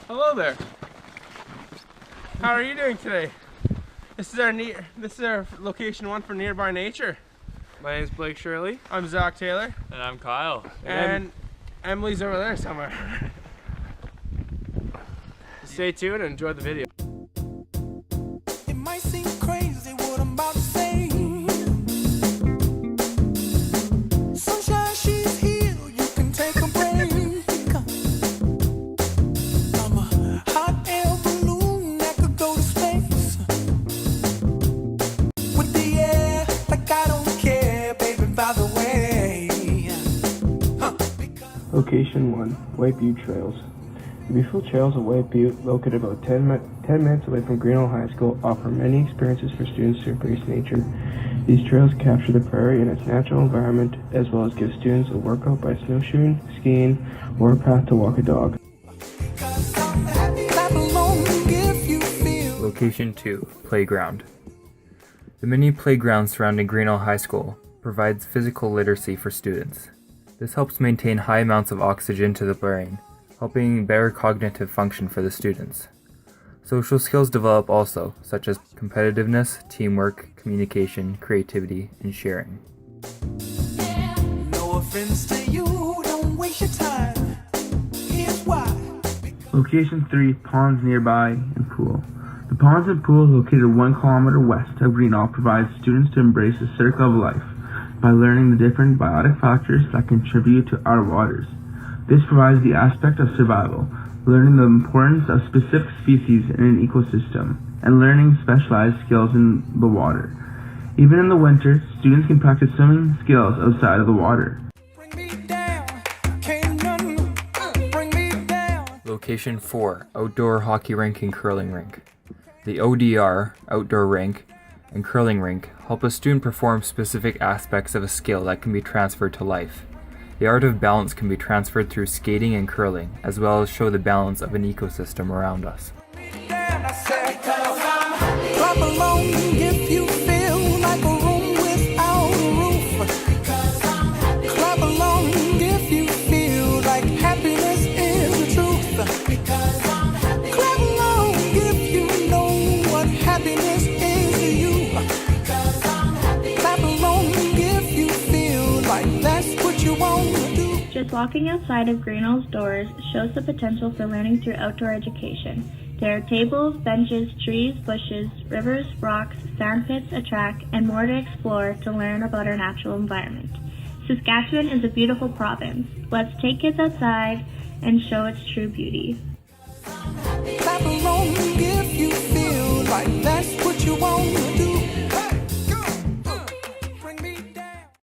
Hello there. How are you doing today? This is our location 1 for Nearby Nature. My name's Blake Shirley. I'm Zakk Taylor. And I'm Kyle. And Emily's over there somewhere. Stay tuned and enjoy the video. It might seem crazy what I'm about to say. Sunshine, she's here, you can take a break. I'm a hot air balloon that could go to space. With the air, like I don't care, baby, by the way. Location 1, White Butte Trails. The beautiful trails of White Butte, located about 10 minutes away from Greenhill High School, offer many experiences for students to embrace nature. These trails capture the prairie in its natural environment, as well as give students a workout by snowshoeing, skiing, or a path to walk a dog. Location 2, Playground. The mini playground surrounding Greenhill High School provides physical literacy for students. This helps maintain high amounts of oxygen to the brain, helping better cognitive function for the students. Social skills develop also, such as competitiveness, teamwork, communication, creativity, and sharing. No offense to you, don't waste your time. Here's why. Location 3, Ponds Nearby and Pool. The ponds and pools located 1 kilometer west of Greenhill provide students to embrace the circle of life by learning the different biotic factors that contribute to our waters. This provides the aspect of survival, learning the importance of specific species in an ecosystem, and learning specialized skills in the water. Even in the winter, students can practice swimming skills outside of the water. Location 4, Outdoor Hockey Rink and Curling Rink. The ODR, outdoor rink, and curling rink help a student perform specific aspects of a skill that can be transferred to life. The art of balance can be transferred through skating and curling, as well as show the balance of an ecosystem around us. Clap along if you feel like a room without a roof. Clap along if you feel like happiness is the truth. Clap along if you know what happiness is to you. Clap along if you feel like that's what you want to do. Just walking outside of Greenhill's doors shows the potential for learning through outdoor education. There are tables, benches, trees, bushes, rivers, rocks, sand pits, a track, and more to explore to learn about our natural environment. Saskatchewan is a beautiful province. Let's take kids outside and show its true beauty.